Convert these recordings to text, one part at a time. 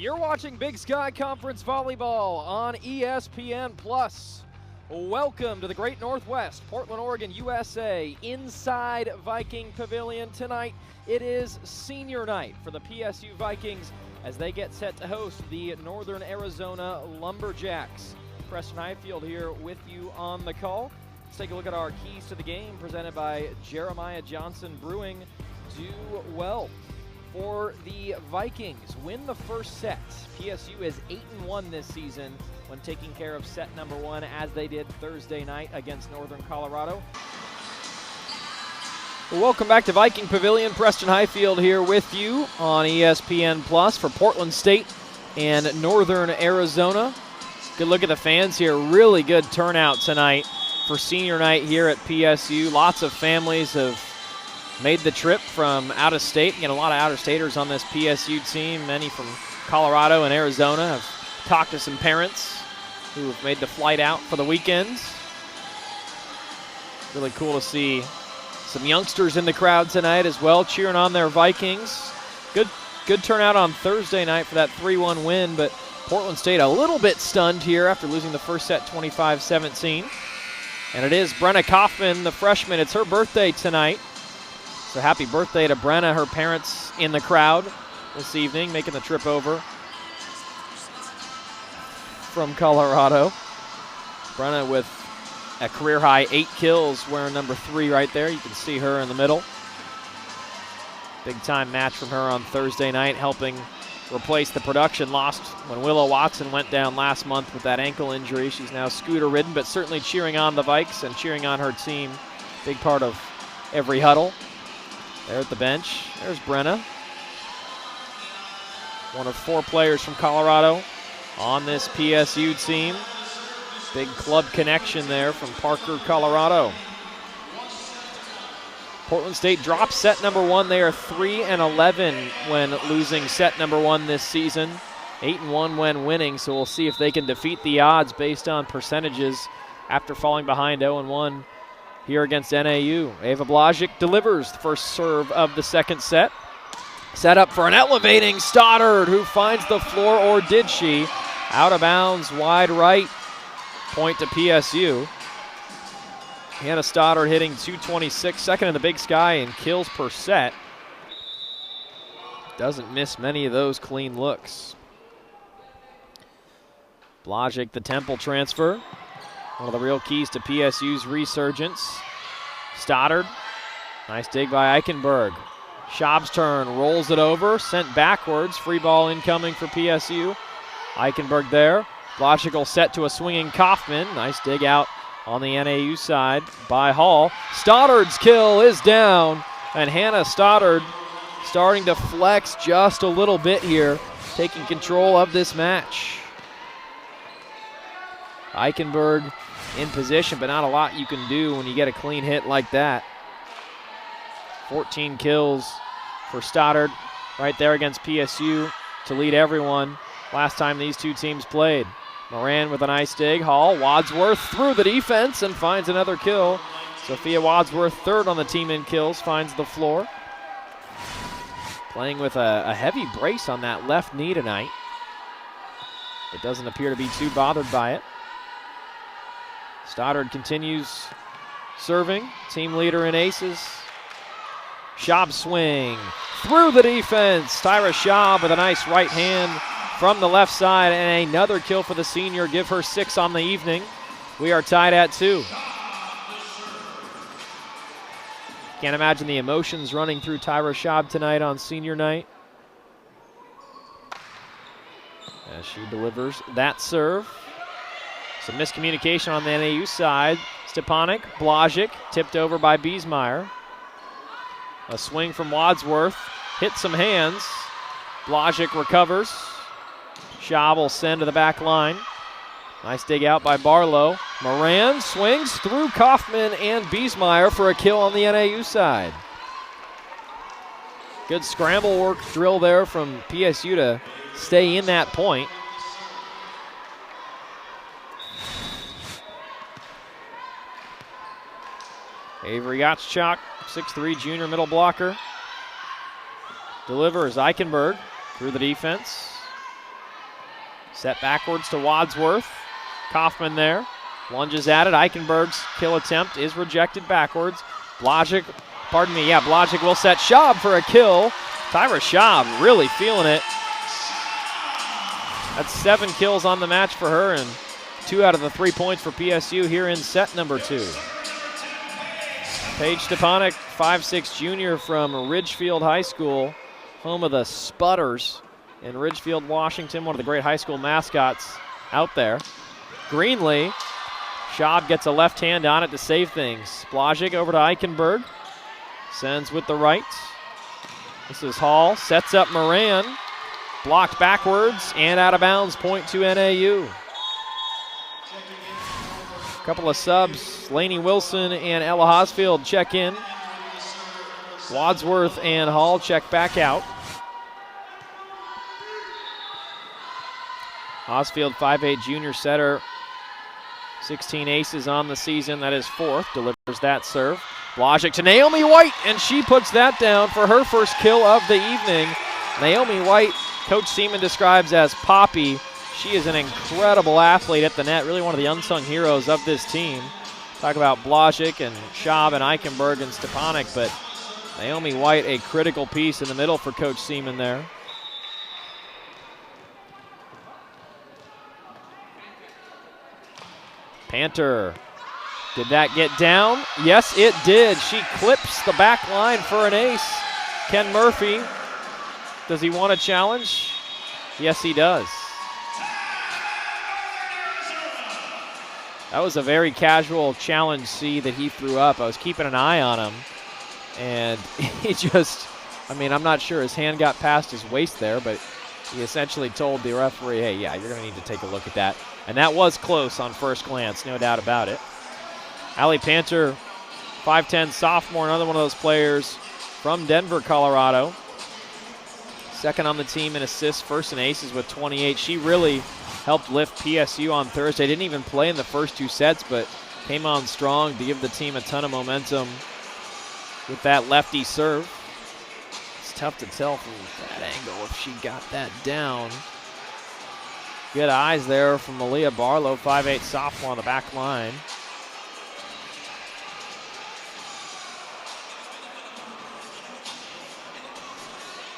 You're watching Big Sky Conference Volleyball on ESPN+. Welcome to the Great Northwest, Portland, Oregon, USA, inside Viking Pavilion. Tonight, it is senior night for the PSU Vikings as they get set to host the Northern Arizona Lumberjacks. Preston Hiefield here with you on the call. Let's take a look at our keys to the game presented by Jeremiah Johnson Brewing. Do well. For the Vikings, win the first set. PSU is 8-1 this season when taking care of set number one, as they did Thursday night against Northern Colorado. Well, welcome back to Viking Pavilion. Preston Hiefield here with you on ESPN Plus for Portland State and Northern Arizona. Good look at the fans here. Really good turnout tonight for senior night here at PSU. Lots of families have made the trip from out of state. Again, a lot of out-of-staters on this PSU team. Many from Colorado and Arizona. Have talked to some parents who have made the flight out for the weekends. Really cool to see some youngsters in the crowd tonight as well, cheering on their Vikings. Good turnout on Thursday night for that 3-1 win, but Portland State a little bit stunned here after losing the first set 25-17. And it is Brenna Kaufman, the freshman. It's her birthday tonight. So happy birthday to Brenna, her parents in the crowd this evening, making the trip over from Colorado. Brenna with a career-high 8 kills, wearing number 3 right there. You can see her in the middle. Big-time match from her on Thursday night, helping replace the production lost when Willow Watson went down last month with that ankle injury. She's now scooter-ridden, but certainly cheering on the Vikes and cheering on her team. Big part of every huddle. There at the bench, there's Brenna. One of 4 players from Colorado on this PSU team. Big club connection there from Parker, Colorado. Portland State drops set number 1. They are 3-11 when losing set number 1 this season. 8-1 when winning, so we'll see if they can defeat the odds based on percentages after falling behind 0-1. Here against NAU. Ava Blažić delivers the first serve of the second set. Set up for an elevating Stoddard, who finds the floor, or did she? Out of bounds, wide right. Point to PSU. Hannah Stoddard hitting 226, second in the Big Sky in kills per set. Doesn't miss many of those clean looks. Blažić, the Temple transfer. One of the real keys to PSU's resurgence. Stoddard, nice dig by Eichenberg. Schaub's turn, rolls it over, sent backwards. Free ball incoming for PSU. Eichenberg there. Blažić will set to a swinging Kaufman. Nice dig out on the NAU side by Hall. Stoddard's kill is down, and Hannah Stoddard starting to flex just a little bit here, taking control of this match. Eichenberg in position, but not a lot you can do when you get a clean hit like that. 14 kills for Stoddard right there against PSU to lead everyone last time these two teams played. Moran with a nice dig. Hall, Wadsworth through the defense and finds another kill. Sophia Wadsworth, third on the team in kills, finds the floor. Playing with a heavy brace on that left knee tonight. It doesn't appear to be too bothered by it. Stoddard continues serving, team leader in aces. Schaub swing through the defense. Tyra Schaub with a nice right hand from the left side, and another kill for the senior. Give her 6 on the evening. We are tied at 2. Can't imagine the emotions running through Tyra Schaub tonight on senior night, as she delivers that serve. Some miscommunication on the NAU side. Stepanek, Blažić, tipped over by Biesmeyer. A swing from Wadsworth, hit some hands. Blažić recovers. Schaub will send to the back line. Nice dig out by Barlow. Moran swings through Kaufman and Biesmeyer for a kill on the NAU side. Good scramble work drill there from PSU to stay in that point. Avery Gottschalk, 6'3" junior middle blocker. Delivers Eichenberg through the defense. Set backwards to Wadsworth. Kaufman there. Lunges at it. Eichenberg's kill attempt is rejected backwards. Blažič will set Schaub for a kill. Tyra Schaub really feeling it. That's 7 kills on the match for her and 2 out of the 3 points for PSU here in set number 2. Paige Stepanek, 5'6" junior from Ridgefield High School, home of the Spudders in Ridgefield, Washington, one of the great high school mascots out there. Greenlee, Schaub gets a left hand on it to save things. Blažič over to Eichenberg, sends with the right. This is Hall, sets up Moran, blocked backwards and out of bounds, point to NAU. Couple of subs, Lainey Wilson and Ella Hosfield check in. Wadsworth and Hall check back out. Hosfield, 5'8" junior setter, 16 aces on the season. That is 4th, delivers that serve. Blažič to Naomi White, and she puts that down for her first kill of the evening. Naomi White, Coach Seaman describes as Poppy. She is an incredible athlete at the net, really one of the unsung heroes of this team. Talk about Blažič and Schaub and Eichenberg and Stepanek, but Naomi White, a critical piece in the middle for Coach Seaman there. Panter, did that get down? Yes, it did. She clips the back line for an ace. Ken Murphy, does he want a challenge? Yes, he does. That was a very casual challenge C that he threw up. I was keeping an eye on him, and he just, I'm not sure his hand got past his waist there, but he essentially told the referee, hey, yeah, you're going to need to take a look at that. And that was close on first glance, no doubt about it. Allie Panter, 5'10", sophomore, another one of those players from Denver, Colorado. Second on the team in assists, first in aces with 28. She really helped lift PSU on Thursday. Didn't even play in the first 2 sets, but came on strong to give the team a ton of momentum with that lefty serve. It's tough to tell from that angle if she got that down. Good eyes there from Malia Barlow, 5'8" sophomore on the back line.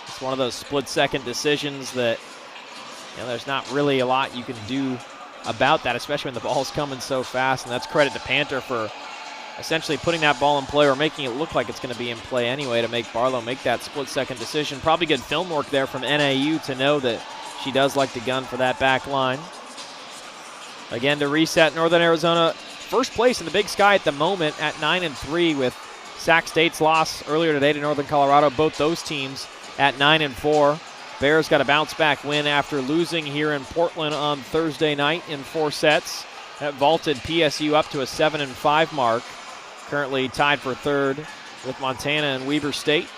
It's one of those split-second decisions that there's not really a lot you can do about that, especially when the ball's coming so fast, and that's credit to Panter for essentially putting that ball in play or making it look like it's going to be in play anyway to make Barlow make that split-second decision. Probably good film work there from NAU to know that she does like to gun for that back line. Again, to reset, Northern Arizona first place in the Big Sky at the moment at 9-3 with Sac State's loss earlier today to Northern Colorado. Both those teams at 9-4. Bears got a bounce-back win after losing here in Portland on Thursday night in 4 sets. That vaulted PSU up to a 7-5 mark. Currently tied for 3rd with Montana and Weber State.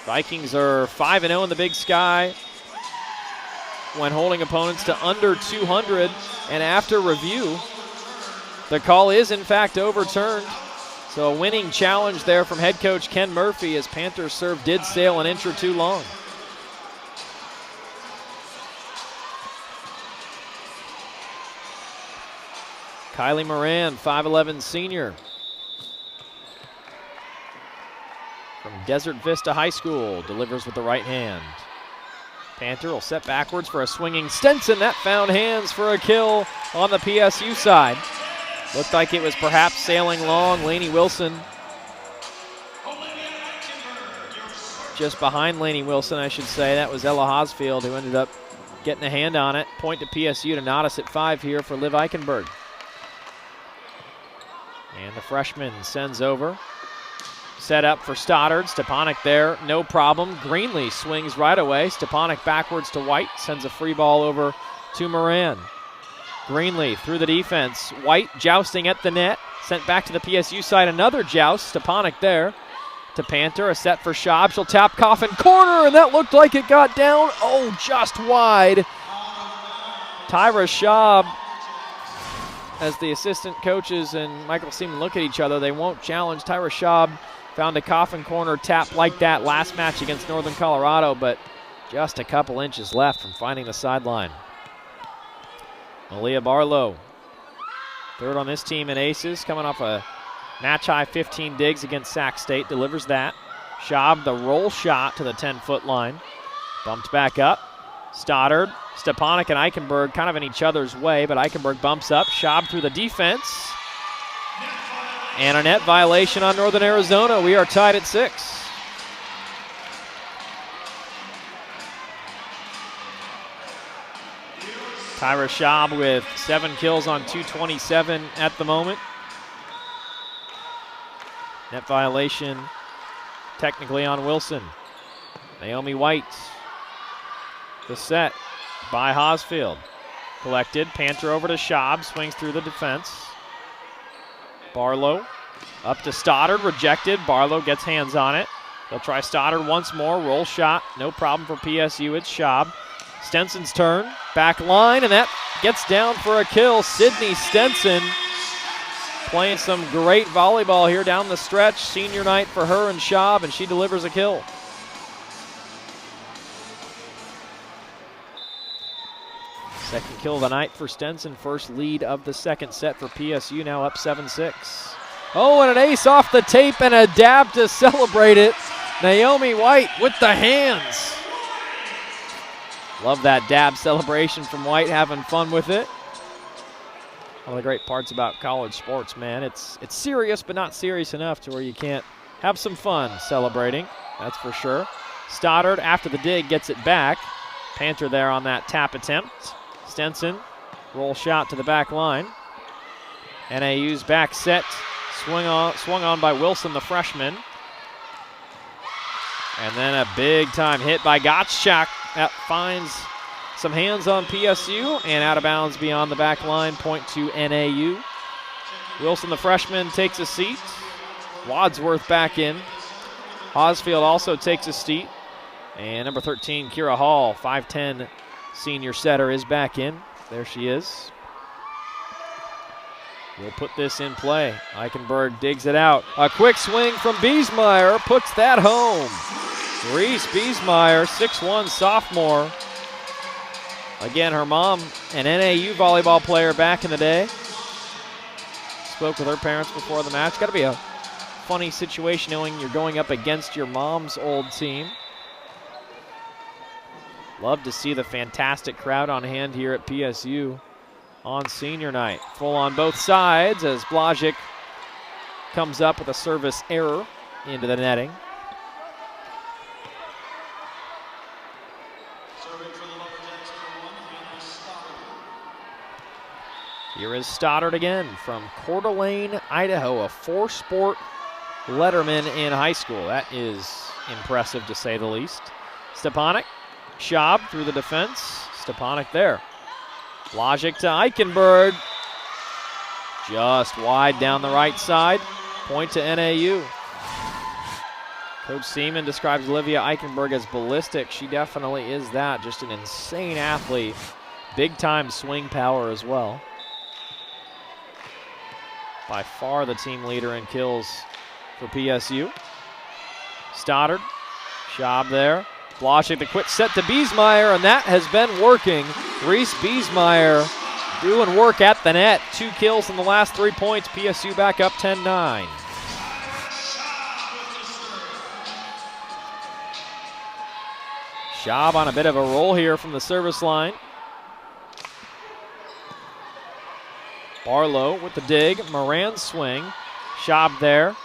Vikings are 5-0 in the Big Sky when holding opponents to under 200. And after review, the call is in fact overturned. So a winning challenge there from head coach Ken Murphy as Panter's serve did sail an inch or 2 long. Kylie Moran, 5'11" senior from Desert Vista High School, delivers with the right hand. Panter will set backwards for a swinging Stenson. That found hands for a kill on the PSU side. Looked like it was perhaps sailing long. Lainey Wilson just behind Lainey Wilson, I should say. That was Ella Hosfield who ended up getting a hand on it. Point to PSU to knot us at 5 here for Liv Eichenberg. And the freshman sends over. Set up for Stoddard. Stepanek there, no problem. Greenlee swings right away. Stepanek backwards to White. Sends a free ball over to Moran. Greenlee through the defense. White jousting at the net. Sent back to the PSU side. Another joust. Stepanek there to Panter. A set for Schaub. She'll tap Coffin corner, and that looked like it got down. Oh, just wide. Tyra Schaub, as the assistant coaches and Michael Seaman look at each other, they won't challenge. Tyra Schaub found a Coffin corner tap like that last match against Northern Colorado, but Just a couple inches left from finding the sideline. Malia Barlow, third on this team in aces, coming off a match-high 15 digs against Sac State, delivers that. Schaub, the roll shot to the 10-foot line. Bumped back up. Stoddard, Stepanek, and Eichenberg kind of in each other's way, but Eichenberg bumps up. Schaub through the defense. And a net violation on Northern Arizona. We are tied at 6. Tyra Schaub with 7 kills on 227 at the moment. Net violation technically on Wilson. Naomi White, the set by Hosfield. Collected, Panther over to Schaub, swings through the defense. Barlow up to Stoddard, rejected. Barlow gets hands on it. They'll try Stoddard once more, roll shot, no problem for PSU, it's Schaub. Stenson's turn, back line, and that gets down for a kill. Sydney Stenson playing some great volleyball here down the stretch. Senior night for her and Schaub, and she delivers a kill. Second kill of the night for Stenson. First lead of the second set for PSU, now up 7-6. Oh, and an ace off the tape and a dab to celebrate it. Naomi White with the hands. Love that dab celebration from White, having fun with it. One of the great parts about college sports, man. It's serious, but not serious enough to where you can't have some fun celebrating. That's for sure. Stoddard, after the dig, gets it back. Panther there on that tap attempt. Stenson, roll shot to the back line. NAU's back set, swung on by Wilson, the freshman. And then a big-time hit by Gottschalk. That finds some hands on PSU and out of bounds beyond the back line, point to NAU. Wilson, the freshman, takes a seat. Wadsworth back in. Hosfield also takes a seat. And number 13, Kira Hall, 5'10", senior setter, is back in. There she is. We'll put this in play. Eichenberg digs it out. A quick swing from Biesmeyer puts that home. Reese Biesmeyer, 6'1", sophomore. Again, her mom, an NAU volleyball player back in the day. Spoke with her parents before the match. Got to be a funny situation knowing you're going up against your mom's old team. Love to see the fantastic crowd on hand here at PSU on senior night. Full on both sides as Blažič comes up with a service error into the netting. Here is Stoddard again from Coeur d'Alene, Idaho, a 4-sport letterman in high school. That is impressive to say the least. Stepanek, Schaub through the defense. Stepanek there. Blažič to Eichenberg. Just wide down the right side. Point to NAU. Coach Seaman describes Olivia Eichenberg as ballistic. She definitely is that. Just an insane athlete. Big-time swing power as well. By far the team leader in kills for PSU. Stoddard, Schaub there. Blažič, the quick set to Biesmeyer, and that has been working. Reese Biesmeyer doing work at the net. 2 kills in the last 3 points. PSU back up 10-9. Schaub on a bit of a roll here from the service line. Barlow with the dig, Moran's swing. Schaub there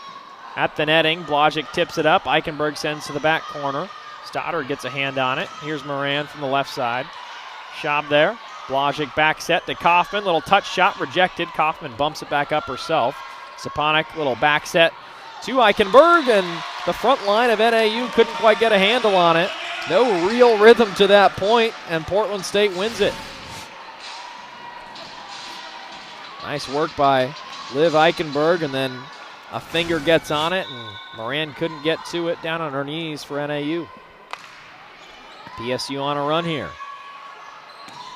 at the netting. Blažič tips it up. Eichenberg sends to the back corner. Stoddard gets a hand on it. Here's Moran from the left side. Schaub there. Blažič back set to Kaufman. Little touch shot rejected. Kaufman bumps it back up herself. Stepanek, little back set to Eichenberg, and the front line of NAU couldn't quite get a handle on it. No real rhythm to that point, and Portland State wins it. Nice work by Liv Eichenberg, and then a finger gets on it, and Moran couldn't get to it down on her knees for NAU. PSU on a run here.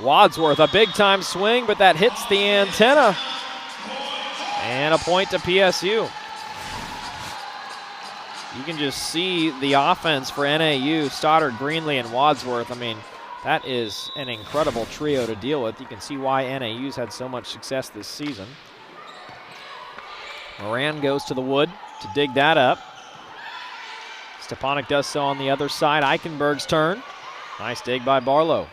Wadsworth, a big-time swing, but that hits the antenna. And a point to PSU. You can just see the offense for NAU, Stoddard, Greenlee, and Wadsworth. I mean, that is an incredible trio to deal with. You can see why NAU's had so much success this season. Moran goes to the wood to dig that up. Stepanek does so on the other side. Eichenberg's turn. Nice dig by Barlow.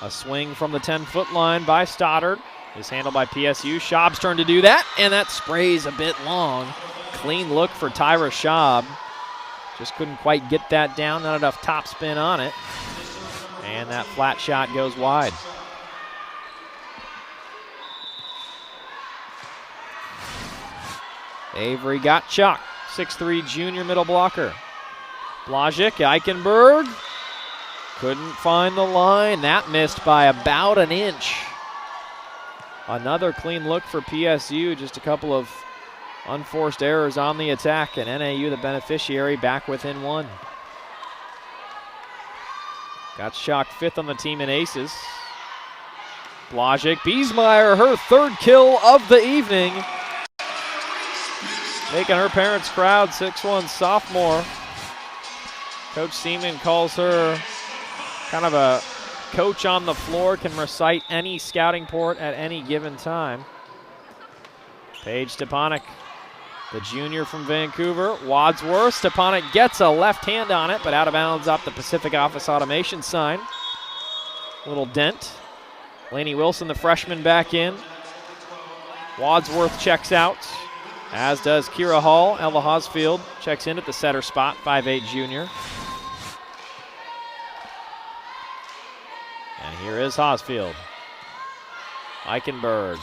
A swing from the 10-foot line by Stoddard. Is handled by PSU. Schaub's turn to do that, and that sprays a bit long. Clean look for Tyra Schaub. Just couldn't quite get that down, not enough topspin on it. And that flat shot goes wide. Avery Gottschalk, 6'3" junior middle blocker. Blažič, Eichenberg. Couldn't find the line. That missed by about an inch. Another clean look for PSU. Just a couple of unforced errors on the attack, and NAU the beneficiary back within one. Gottschalk 5th on the team in aces. Blažič, Biesmeyer, her 3rd kill of the evening. Making her parents' crowd, 6'1" sophomore. Coach Seaman calls her kind of a coach on the floor, can recite any scouting report at any given time. Paige Stepanek, the junior from Vancouver. Wadsworth, Stepanek gets a left hand on it, but out of bounds off the Pacific Office Automation sign. Little dent. Lainey Wilson, the freshman, back in. Wadsworth checks out, as does Kira Hall. Ella Hosfield checks in at the setter spot, 5'8" junior. And here is Hosfield. Eichenberg.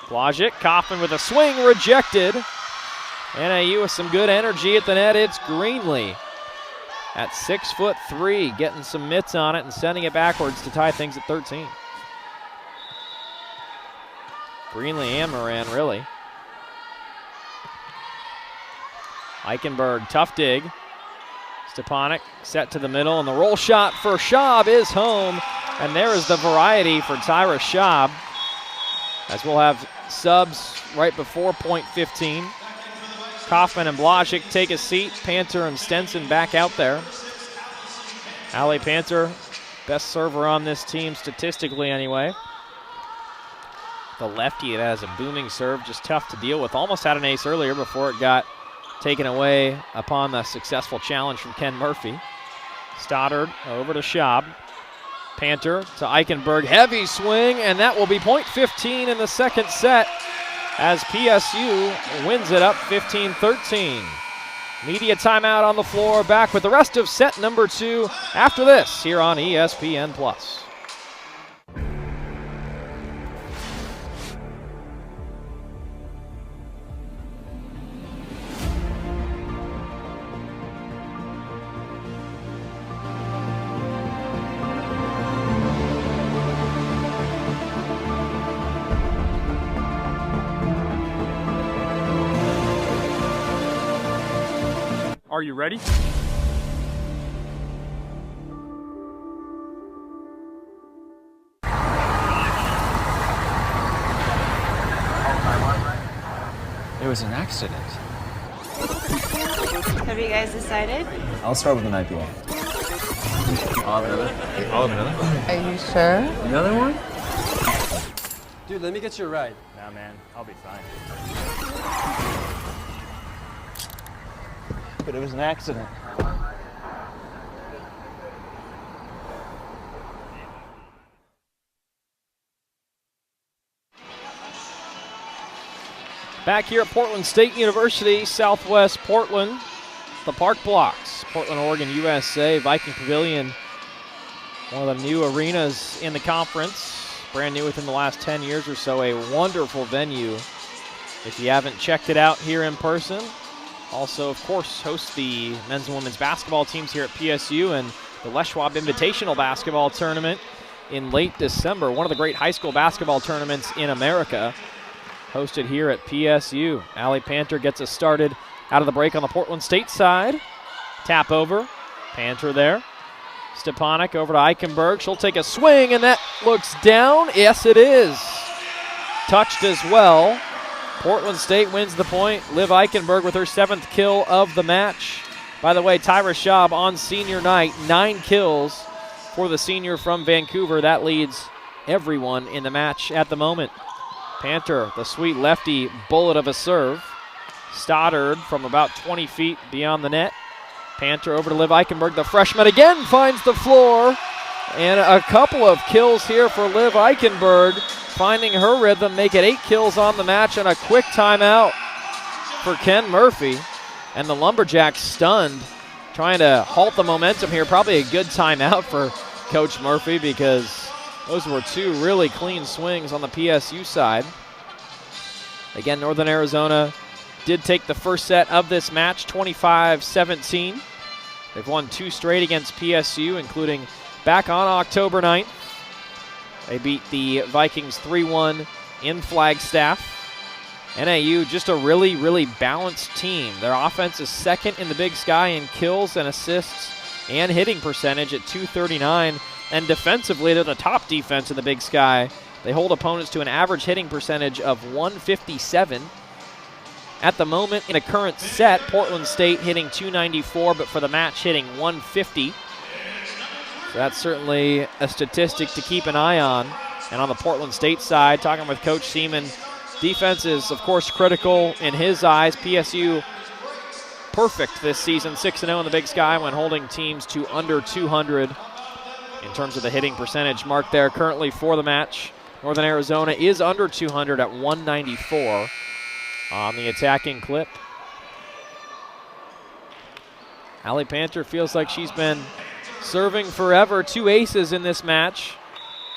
Blažič, Kaufman with a swing, rejected. NAU with some good energy at the net. It's Greenlee at 6'3", getting some mitts on it and sending it backwards to tie things at 13. Greenlee and Moran, really. Eichenberg, tough dig. Stepanek set to the middle, and the roll shot for Schaub is home. And there is the variety for Tyra Schaub, as we'll have subs right before .15. Kaufman and Blažič take a seat. Panter and Stenson back out there. Allie Panter, best server on this team statistically anyway. The lefty that has a booming serve, just tough to deal with. Almost had an ace earlier before it got taken away upon the successful challenge from Ken Murphy. Stoddard over to Schaub. Panter to Eichenberg, heavy swing, and that will be .15 in the second set as PSU wins it up 15-13. Media timeout on the floor, back with the rest of set number 2 after this here on ESPN+. Are you ready? It was an accident. Have you guys decided? I'll start with an IPA. I'll have another. I'll have another. Are you sure? Another one? Dude, let me get you a ride. Nah, man, I'll be fine. But it was an accident. Back here at Portland State University, Southwest Portland, the Park Blocks, Portland, Oregon, USA, Viking Pavilion, one of the new arenas in the conference, brand new within the last 10 years or so, a wonderful venue. If you haven't checked it out here in person, also, of course, hosts the men's and women's basketball teams here at PSU and the Les Schwab Invitational Basketball Tournament in late December, one of the great high school basketball tournaments in America, hosted here at PSU. Allie Panter gets us started out of the break on the Portland State side. Tap over, Panter there. Stepanek over to Eichenberg. She'll take a swing, and that looks down. Yes, it is. Touched as well. Portland State wins the point. Liv Eichenberg with her 7th kill of the match. By the way, Tyra Schaub on senior night, 9 kills for the senior from Vancouver. That leads everyone in the match at the moment. Panter, the sweet lefty bullet of a serve. Stoddard from about 20 feet beyond the net. Panter over to Liv Eichenberg. The freshman again finds the floor. And a couple of kills here for Liv Eichenberg, finding her rhythm, make it 8 kills on the match, and a quick timeout for Ken Murphy. And the Lumberjacks stunned, trying to halt the momentum here. Probably a good timeout for Coach Murphy because those were 2 really clean swings on the PSU side. Again, Northern Arizona did take the first set of this match, 25-17. They've won 2 straight against PSU, including back on October 9th. They beat the Vikings 3-1 in Flagstaff. NAU just a really, really balanced team. Their offense is 2nd in the Big Sky in kills and assists and hitting percentage at .239. And defensively, they're the top defense in the Big Sky. They hold opponents to an average hitting percentage of .157. At the moment, in a current set, Portland State hitting .294, but for the match hitting .150. So that's certainly a statistic to keep an eye on. And on the Portland State side, talking with Coach Seaman, defense is, of course, critical in his eyes. PSU perfect this season, 6-0 in the Big Sky when holding teams to under 200 in terms of the hitting percentage mark there currently for the match. Northern Arizona is under 200 at 194 on the attacking clip. Allie Panter feels like she's been serving forever. 2 aces in this match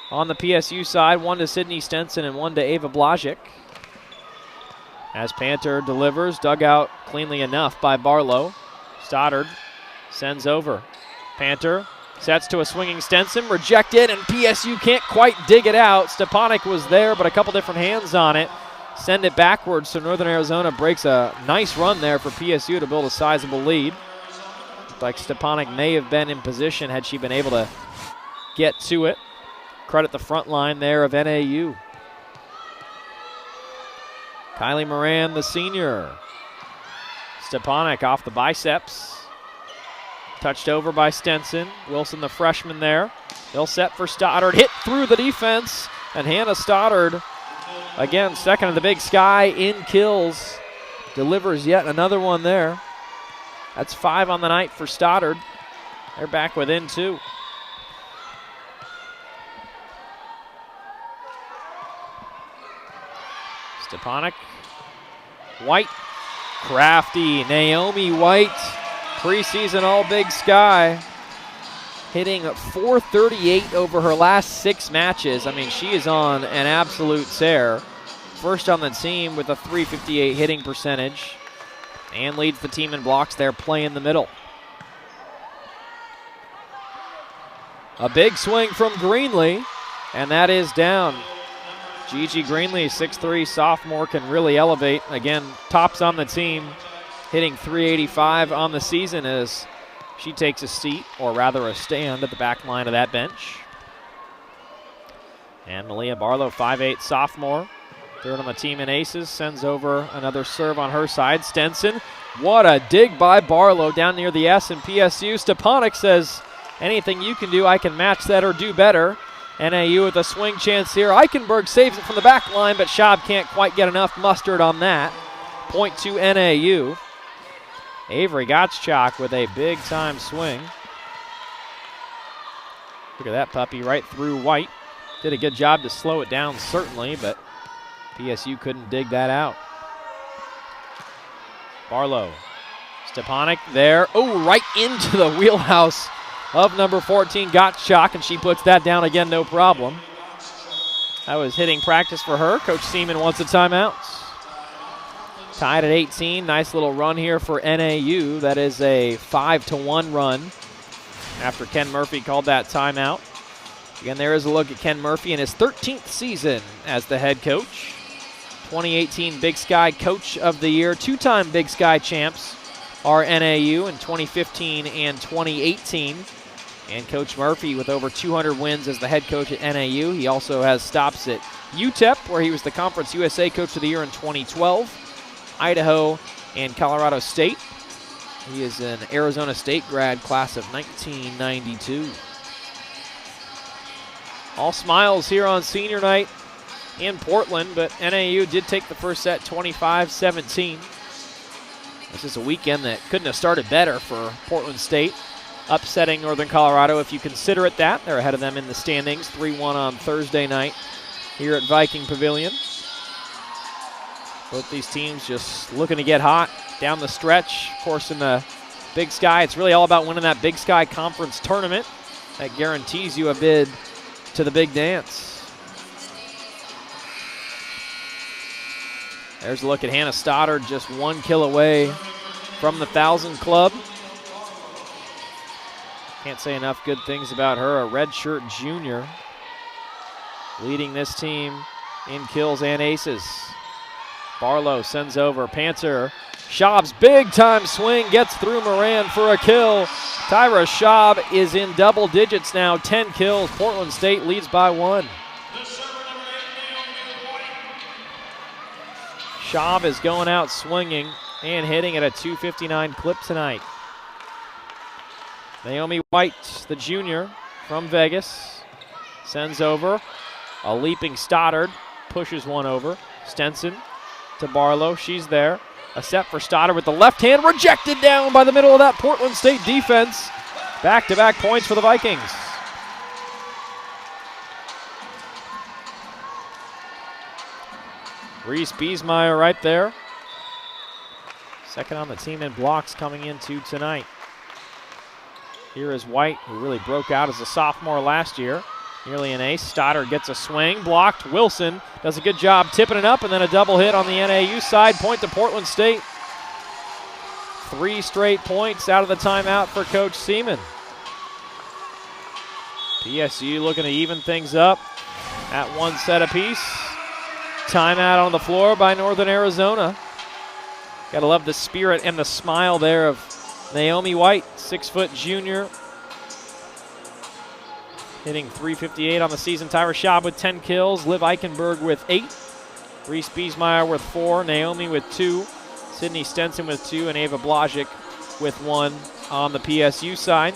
on the PSU side, 1 to Sydney Stenson and 1 to Ava Blažič. As Panter delivers, dug out cleanly enough by Barlow. Stoddard sends over. Panter sets to a swinging Stenson, rejected, and PSU can't quite dig it out. Stepanek was there, but a couple different hands on it. Send it backwards, so Northern Arizona breaks a nice run there for PSU to build a sizable lead. Looked like Stepanek may have been in position had she been able to get to it. Credit the front line there of NAU. Kylie Moran, the senior. Stepanek off the biceps. Touched over by Stenson. Wilson, the freshman there. They'll set for Stoddard. Hit through the defense. And Hannah Stoddard, again, 2nd in the Big Sky in kills. Delivers yet another one there. That's 5 on the night for Stoddard. They're back within 2. Stepanek. White. Crafty. Naomi White. Preseason All Big Sky. Hitting .438 over her last 6 matches. I mean, she is on an absolute tear. First on the team with a .358 hitting percentage. And leads the team in blocks there, play in the middle. A big swing from Greenlee, and that is down. Gigi Greenlee, 6'3", sophomore, can really elevate. Again, tops on the team, hitting .385 on the season as she takes a seat, or rather a stand, at the back line of that bench. And Malia Barlow, 5'8", sophomore, 3rd on the team in aces, sends over another serve on her side. Stenson, what a dig by Barlow down near the S in PSU. Stepanek says, anything you can do, I can match that or do better. NAU with a swing chance here. Eichenberg saves it from the back line, but Schaub can't quite get enough mustard on that. Point to NAU. Avery Gottschalk with a big-time swing. Look at that puppy right through White. Did a good job to slow it down, certainly, but PSU couldn't dig that out. Barlow. Stepanek there. Oh, right into the wheelhouse of number 14, Gottschalk, and she puts that down again, no problem. That was hitting practice for her. Coach Seaman wants a timeout. Tied at 18. Nice little run here for NAU. That is a 5-1 run after Ken Murphy called that timeout. Again, there is a look at Ken Murphy in his 13th season as the head coach. 2018 Big Sky Coach of the Year. 2-time Big Sky champs are NAU in 2015 and 2018. And Coach Murphy with over 200 wins as the head coach at NAU. He also has stops at UTEP, where he was the Conference USA Coach of the Year in 2012, Idaho, and Colorado State. He is an Arizona State grad, class of 1992. All smiles here on senior night in Portland, but NAU did take the first set 25-17. This is a weekend that couldn't have started better for Portland State, upsetting Northern Colorado if you consider it that. They're ahead of them in the standings, 3-1 on Thursday night here at Viking Pavilion. Both these teams just looking to get hot down the stretch. Of course, in the Big Sky, it's really all about winning that Big Sky Conference tournament. That guarantees you a bid to the big dance. There's a look at Hannah Stoddard, just 1 kill away from the 1,000 club. Can't say enough good things about her, a redshirt junior, leading this team in kills and aces. Barlow sends over Panther. Schaub's big-time swing gets through Moran for a kill. Tyra Schaub is in double digits now, 10 kills. Portland State leads by 1. Schaub is going out swinging and hitting at a .259 clip tonight. Naomi White, the junior from Vegas, sends over. A leaping Stoddard pushes one over. Stenson to Barlow, she's there. A set for Stoddard with the left hand, rejected down by the middle of that Portland State defense. Back-to-back points for the Vikings. Reese Biesmeyer right there. Second on the team in blocks coming into tonight. Here is White, who really broke out as a sophomore last year. Nearly an ace. Stoddard gets a swing, blocked. Wilson does a good job tipping it up, and then a double hit on the NAU side. Point to Portland State. 3 straight points out of the timeout for Coach Seaman. PSU looking to even things up at 1 set apiece. Timeout on the floor by Northern Arizona. Gotta love the spirit and the smile there of Naomi White, 6-foot junior. Hitting .358 on the season. Tyra Schaub with 10 kills. Liv Eichenberg with 8. Reese Biesmeyer with 4. Naomi with 2. Sydney Stenson with 2. And Ava Blažic with 1 on the PSU side.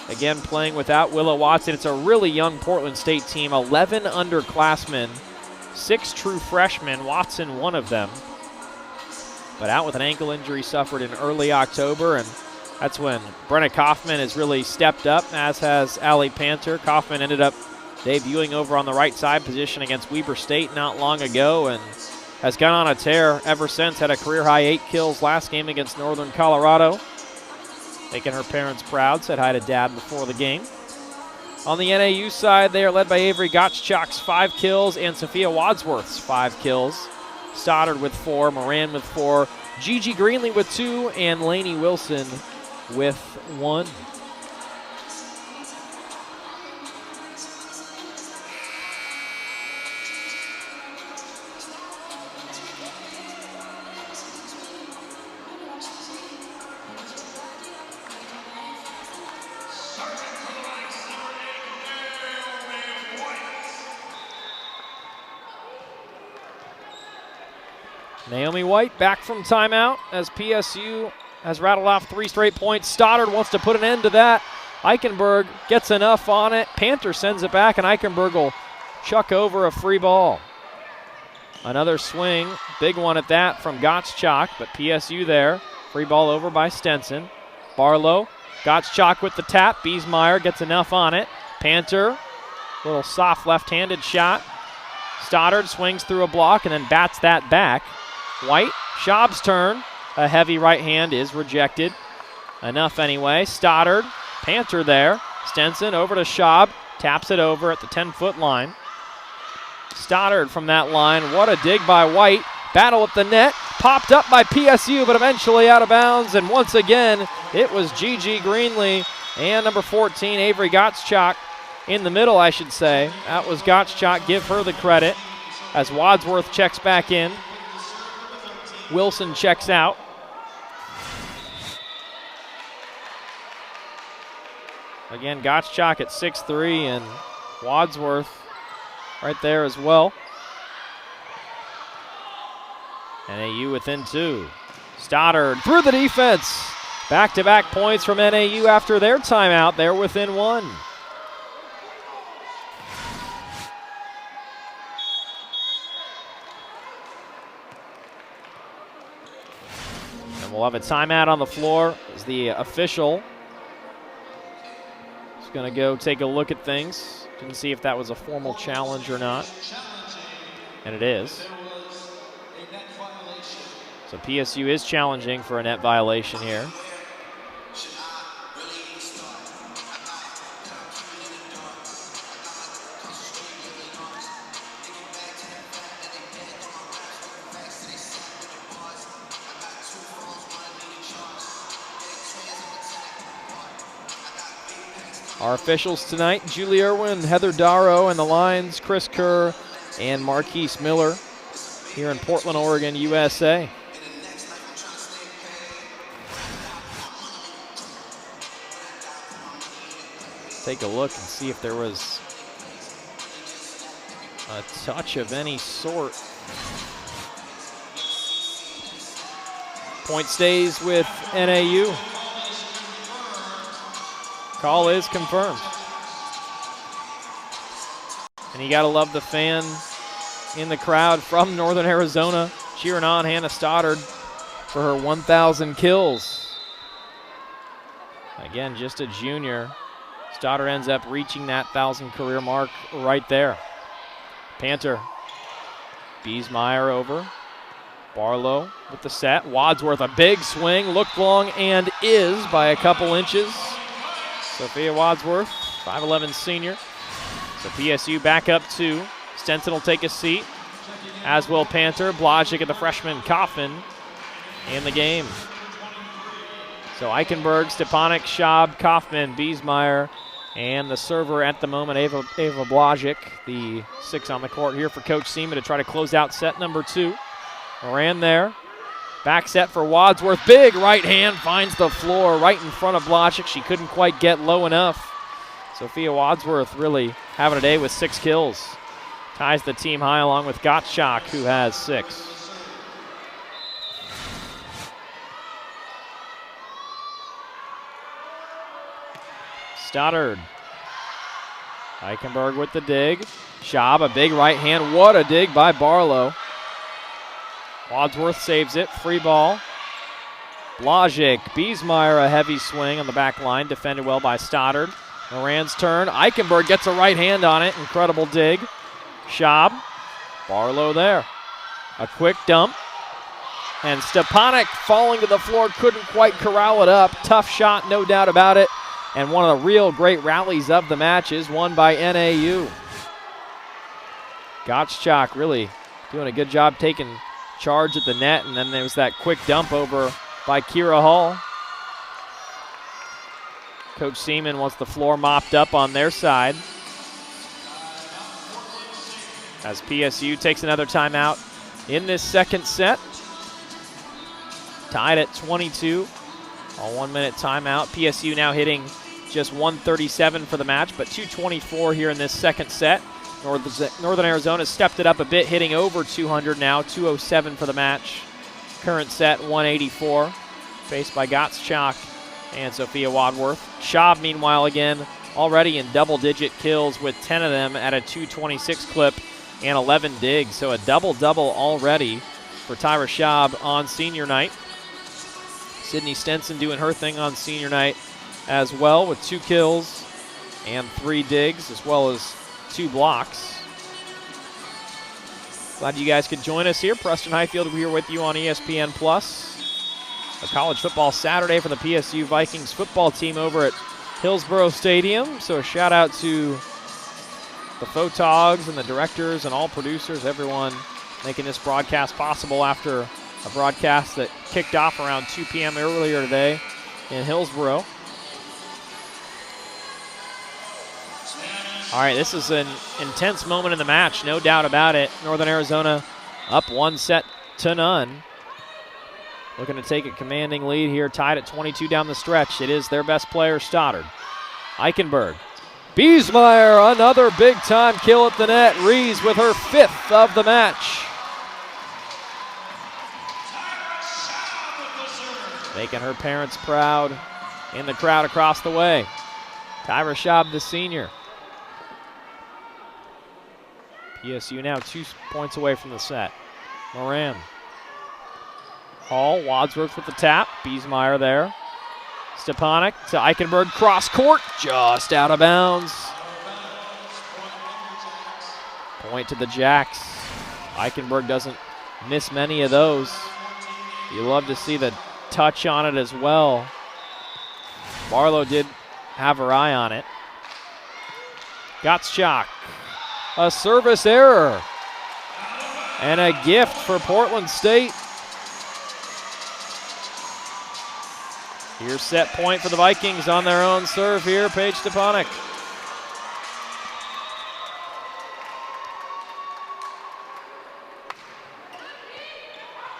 Again, playing without Willow Watson. It's a really young Portland State team. 11 underclassmen. 6 true freshmen. Watson, one of them. But out with an ankle injury suffered in early October, and that's when Brenna Kaufman has really stepped up, as has Allie Panther. Kaufman ended up debuting over on the right side position against Weber State not long ago and has gone on a tear ever since. Had a career-high 8 kills last game against Northern Colorado. Making her parents proud. Said hi to Dad before the game. On the NAU side, they are led by Avery Gottschalk's 5 kills and Sophia Wadsworth's 5 kills. Stoddard with 4, Moran with 4, Gigi Greenlee with 2, and Lainey Wilson with 1. Naomi White back from timeout as PSU has rattled off 3 straight points. Stoddard wants to put an end to that. Eichenberg gets enough on it. Panther sends it back, and Eichenberg will chuck over a free ball. Another swing, big one at that from Gottschalk, but PSU there. Free ball over by Stenson. Barlow, Gottschalk with the tap. Biesmeyer gets enough on it. Panther, little soft left-handed shot. Stoddard swings through a block and then bats that back. White, Schaub's turn. A heavy right hand is rejected. Enough anyway. Stoddard, Panther there. Stenson over to Schaub. Taps it over at the 10-foot line. Stoddard from that line. What a dig by White. Battle at the net. Popped up by PSU, but eventually out of bounds. And once again, it was Gigi Greenlee and number 14, Avery Gottschalk, in the middle, I should say. That was Gottschalk. Give her the credit as Wadsworth checks back in. Wilson checks out. Again, Gottschalk at 6'3", and Wadsworth right there as well. NAU within 2. Stoddard through the defense. Back-to-back points from NAU after their timeout. They're within 1. And we'll have a timeout on the floor as the official is going to go take a look at things. Didn't see if that was a formal challenge or not. And it is. So PSU is challenging for a net violation here. Our officials tonight, Julie Irwin, Heather Darrow, and the lines, Chris Kerr and Marquise Miller here in Portland, Oregon, USA. Take a look and see if there was a touch of any sort. Point stays with NAU. Call is confirmed. And you gotta love the fan in the crowd from Northern Arizona cheering on Hannah Stoddard for her 1,000 kills. Again, just a junior. Stoddard ends up reaching that 1,000 career mark right there. Panther. Biesmeyer over. Barlow with the set. Wadsworth, a big swing, looked long and is by a couple inches. Sophia Wadsworth, 5'11" senior. So PSU back up 2. Stenson will take a seat, as will Panther. Blodgett and the freshman Coffin in the game. So Eichenberg, Stepanek, Schaub, Kaufman, Biesmeyer, and the server at the moment, Ava Blodgett, the 6 on the court here for Coach Seaman to try to close out set number 2. Moran there. Back set for Wadsworth. Big right hand finds the floor right in front of Blodgett. She couldn't quite get low enough. Sophia Wadsworth really having a day with 6 kills. Ties the team high along with Gottschalk, who has 6. Stoddard. Eichenberg with the dig. Schaub, a big right hand. What a dig by Barlow. Wadsworth saves it. Free ball. Blodgett. Biesmeyer, a heavy swing on the back line. Defended well by Stoddard. Moran's turn. Eichenberg gets a right hand on it. Incredible dig. Schaub. Barlow there. A quick dump. And Stepanek falling to the floor. Couldn't quite corral it up. Tough shot, no doubt about it. And one of the real great rallies of the match is won by NAU. Gottschalk really doing a good job taking charge at the net, and then there was that quick dump over by Kira Hall. Coach Seaman wants the floor mopped up on their side as PSU takes another timeout in this second set. Tied at 22. A 1-minute timeout. PSU now hitting just 137 for the match, but 224 here in this second set. Northern Arizona stepped it up a bit, hitting over 200 now, 207 for the match. Current set, 184, faced by Gottschalk and Sophia Wadsworth. Schaub, meanwhile, again, already in double-digit kills with 10 of them at a 226 clip and 11 digs. So a double-double already for Tyra Schaub on senior night. Sydney Stenson doing her thing on senior night as well with 2 kills and 3 digs, as well as 2 blocks. Glad you guys could join us here. Preston Hiefield here with you on ESPN Plus. A college football Saturday for the PSU Vikings football team over at Hillsborough Stadium. So a shout out to the photogs and the directors and all producers, everyone making this broadcast possible after a broadcast that kicked off around 2 p.m. earlier today in Hillsborough. All right, this is an intense moment in the match, no doubt about it. Northern Arizona up 1-0. Looking to take a commanding lead here, tied at 22 down the stretch. It is their best player, Stoddard. Eichenberg. Biesmeyer, another big-time kill at the net. Rees with her 5th of the match. Making her parents proud in the crowd across the way. Tyra Schaub, the senior. PSU now 2 points away from the set. Moran. Hall, Wadsworth with the tap. Biesmeyer there. Stepanek to Eichenberg, cross court, just out of bounds. Point to the Jacks. Eichenberg doesn't miss many of those. You love to see the touch on it as well. Barlow did have her eye on it. Gottschalk, a service error. And a gift for Portland State. Here's set point for the Vikings on their own serve here, Paige Stepanek.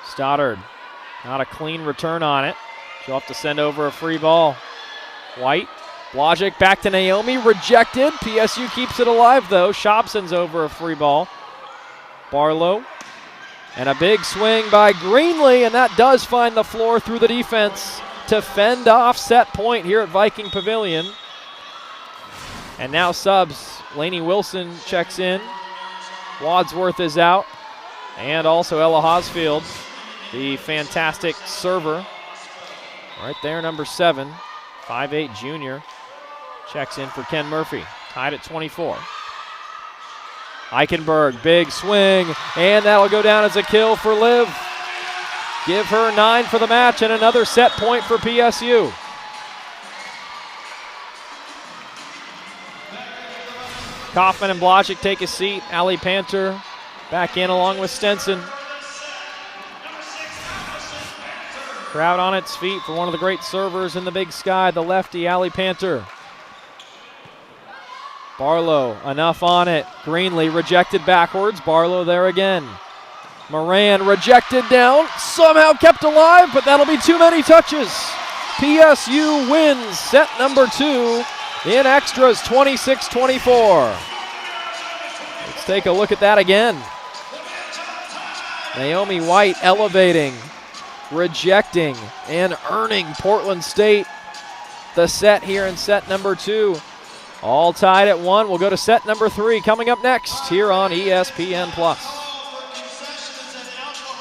Stoddard, not a clean return on it. She'll have to send over a free ball. White, Blodgett back to Naomi, rejected. PSU keeps it alive though. Schaub sends over a free ball. Barlow, and a big swing by Greenlee, and that does find the floor through the defense to fend off set point here at Viking Pavilion. And now subs. Lainey Wilson checks in. Wadsworth is out. And also Ella Hosfield, the fantastic server. Right there, number 7, 5'8" junior. Checks in for Ken Murphy. Tied at 24. Eichenberg, big swing, and that'll go down as a kill for Liv. Give her 9 for the match and another set point for PSU. Kaufman and Blodgett take a seat. Allie Panter back in along with Stenson. Crowd on its feet for one of the great servers in the Big Sky, the lefty Allie Panter. Barlow, enough on it. Greenlee rejected backwards. Barlow there again. Moran rejected down, somehow kept alive, but that'll be too many touches. PSU wins set number 2 in extras, 26-24. Let's take a look at that again. Naomi White elevating, rejecting, and earning Portland State the set here in set number 2. All tied at 1. We'll go to set number 3 coming up next here on ESPN+.